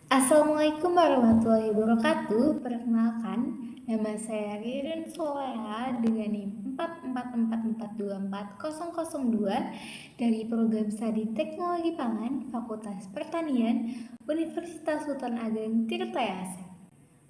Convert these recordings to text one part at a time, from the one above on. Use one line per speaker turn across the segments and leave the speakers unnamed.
Assalamualaikum warahmatullahi wabarakatuh. Perkenalkan, nama saya Ririn Soleha dengan NIM 444424002 dari Program Studi Teknologi Pangan Fakultas Pertanian Universitas Sultan Ageng Tirtayasa.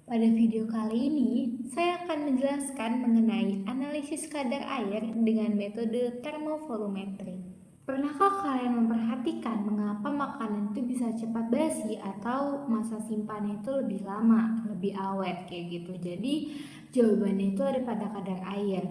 Pada video kali ini, saya akan menjelaskan mengenai analisis kadar air dengan metode termovolumetri. Pernahkah kalian memperhatikan mengapa makanan itu bisa cepat basi atau masa simpannya itu lebih lama, lebih awet kayak gitu? Jadi jawabannya itu ada pada kadar air.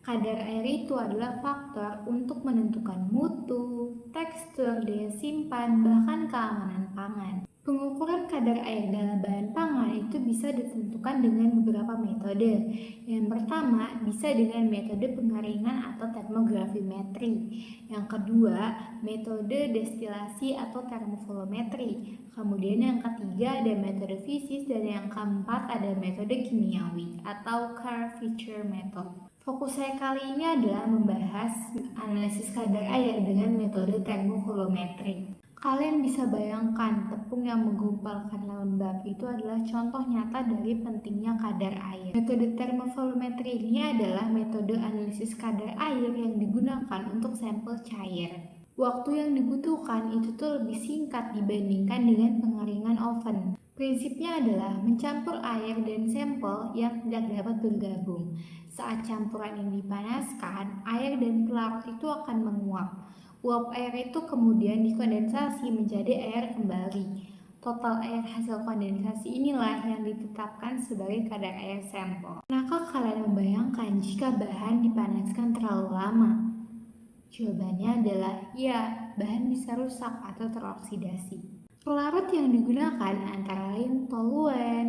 Kadar air itu adalah faktor untuk menentukan mutu, tekstur, daya simpan, bahkan keamanan pangan. Pengukuran kadar air dalam bahan pangan itu bisa ditentukan dengan beberapa metode. Yang pertama, bisa dengan metode pengaringan atau termografimetri. Yang kedua, metode destilasi atau termovolumetri. Kemudian yang ketiga ada metode fisis dan yang keempat ada metode kimiawi atau Carr-Fisher method. Fokus saya kali ini adalah membahas analisis kadar air dengan metode termovolumetri. Kalian bisa bayangkan tepung yang menggumpal karena lembab itu adalah contoh nyata dari pentingnya kadar air. Metode termovolumetri ini adalah metode analisis kadar air yang digunakan untuk sampel cair. Waktu yang dibutuhkan itu tuh lebih singkat dibandingkan dengan pengaringan oven. Prinsipnya adalah mencampur air dan sampel yang tidak dapat bergabung. Saat campuran ini dipanaskan, air dan pelarut itu akan menguap. Uap air itu kemudian dikondensasi menjadi air kembali. Total air hasil kondensasi inilah yang ditetapkan sebagai kadar air sampel. Pernahkah kalian membayangkan jika bahan dipanaskan terlalu lama? Jawabannya adalah ya, bahan bisa rusak atau teroksidasi. Pelarut yang digunakan antara lain toluen,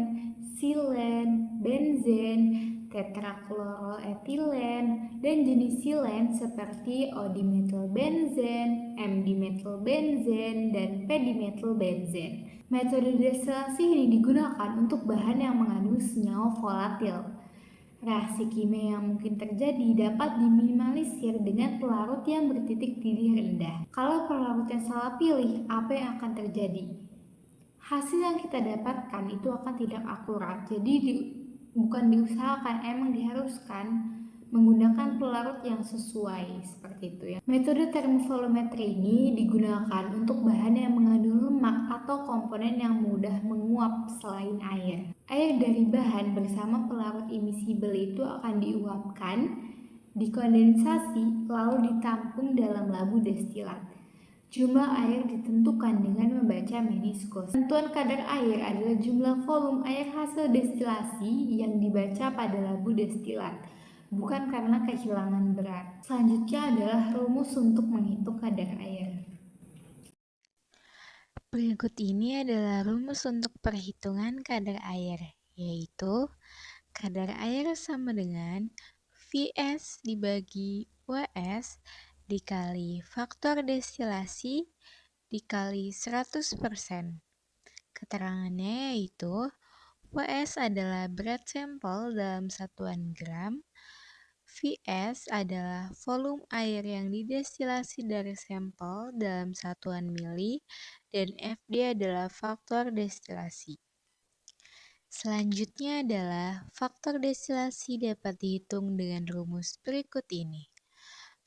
silen, benzen, tetrakloroetilen, dan jenis silen seperti O-dimethylbenzen, M-dimethylbenzen, dan P-dimethylbenzen. Metode destilasi ini digunakan untuk bahan yang mengandung senyawa volatil. Reaksi kimia yang mungkin terjadi dapat diminimalisir dengan pelarut yang bertitik didih rendah. Kalau pelarutnya salah pilih, apa yang akan terjadi? Hasil yang kita dapatkan itu akan tidak akurat. Jadi bukan diusahakan, emang diharuskan menggunakan pelarut yang sesuai seperti itu ya. Metode termovolumetri ini digunakan untuk bahan yang mengandung lemak atau komponen yang mudah menguap selain air. Air dari bahan bersama pelarut imisibel itu akan diuapkan, dikondensasi, lalu ditampung dalam labu destilat. Jumlah air ditentukan dengan membaca meniskus. Tentuan kadar air adalah jumlah volume air hasil destilasi yang dibaca pada labu destilat, bukan karena kehilangan berat. Selanjutnya adalah rumus untuk menghitung kadar air.
Berikut ini adalah rumus untuk perhitungan kadar air, yaitu kadar air sama dengan Vs dibagi Ws dikali faktor destilasi dikali 100%. Keterangannya yaitu Ws adalah berat sampel dalam satuan gram, Vs adalah volume air yang didestilasi dari sampel dalam satuan mili, dan Fd adalah faktor destilasi. Selanjutnya adalah faktor destilasi dapat dihitung dengan rumus berikut ini.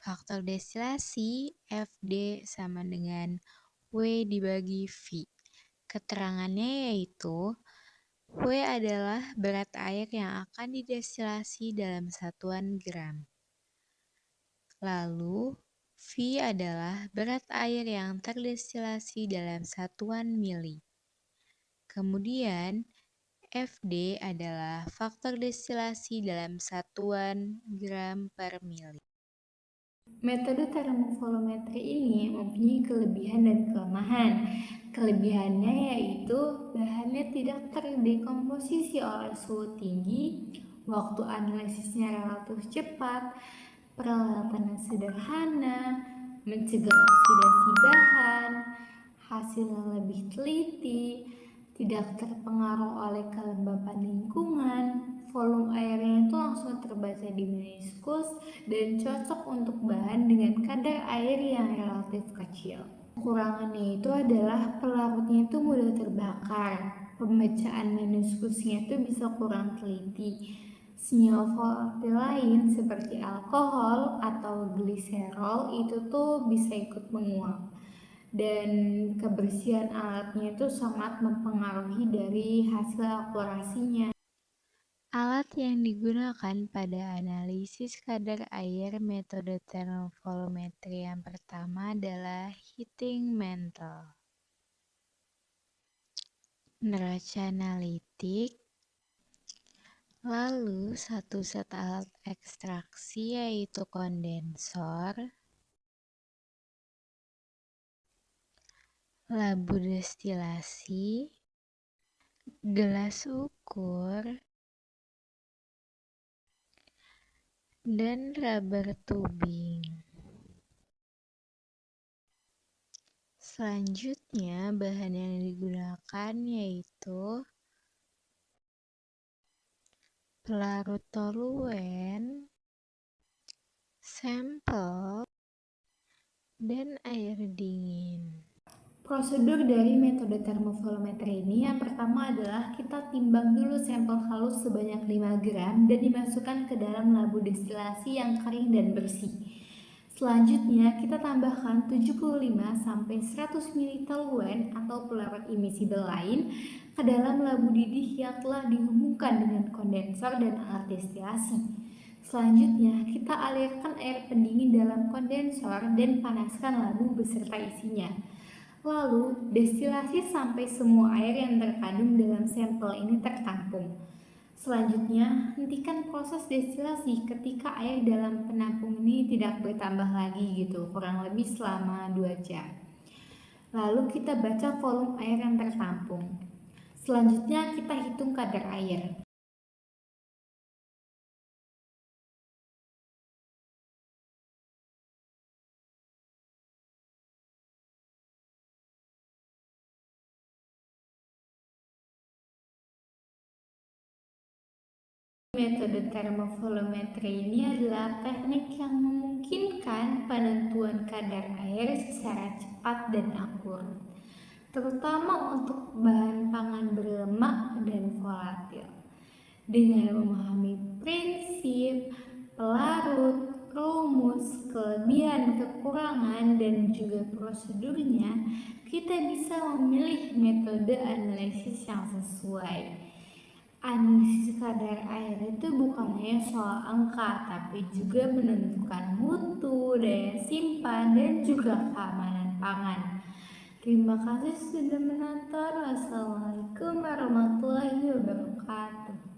Faktor destilasi Fd sama dengan W dibagi V. Keterangannya yaitu W adalah berat air yang akan didestilasi dalam satuan gram. Lalu, V adalah berat air yang terdestilasi dalam satuan mili. Kemudian, Fd adalah faktor destilasi dalam satuan gram per mili.
Metode termovolumetri ini mempunyai kelebihan dan kelemahan. Kelebihannya yaitu bahannya tidak terdekomposisi oleh suhu tinggi, waktu analisisnya relatif cepat, peralatannya sederhana, mencegah oksidasi bahan, hasilnya lebih teliti, tidak terpengaruh oleh kelembapan lingkungan, volume airnya itu langsung terbaca di meniskus, dan cocok untuk bahan dengan kadar air yang relatif kecil. Kekurangannya itu adalah pelarutnya itu mudah terbakar, pembacaan manuskripsinya itu bisa kurang teliti. Senyawa volatil lain seperti alkohol atau gliserol itu tuh bisa ikut menguap. Dan kebersihan alatnya itu sangat mempengaruhi dari hasil akurasinya.
Alat yang digunakan pada analisis kadar air metode termovolumetri yang pertama adalah heating mantle. Neraca analitik, lalu satu set alat ekstraksi yaitu kondensor, labu destilasi, gelas ukur, dan rubber tubing. Selanjutnya, bahan yang digunakan yaitu pelarut toluen, sampel, dan air dingin.
Prosedur dari metode termovolumetri ini yang pertama adalah kita timbang dulu sampel halus sebanyak 5 gram dan dimasukkan ke dalam labu destilasi yang kering dan bersih. Selanjutnya kita tambahkan 75-100 ml toluen atau pelarut imisibel lain ke dalam labu didih yang telah dihubungkan dengan kondensor dan alat destilasi. Selanjutnya, kita alirkan air pendingin dalam kondensor dan panaskan labu beserta isinya. Lalu, destilasi sampai semua air yang terkandung dalam sampel ini tertampung. Selanjutnya, hentikan proses destilasi ketika air dalam penampung ini tidak bertambah lagi gitu, kurang lebih selama 2 jam. Lalu kita baca volume air yang tertampung. Selanjutnya kita hitung kadar air. Metode termovolumetri ini adalah teknik yang memungkinkan penentuan kadar air secara cepat dan akurat, terutama untuk bahan pangan berlemak dan volatil. Dengan memahami prinsip, pelarut, rumus, kelebihan, kekurangan, dan juga prosedurnya, kita bisa memilih metode analisis yang sesuai. Analisis kadar air itu bukan hanya soal angka, tapi juga menentukan mutu, daya simpan, dan juga keamanan pangan. Terima kasih sudah menonton. Wassalamualaikum warahmatullahi wabarakatuh.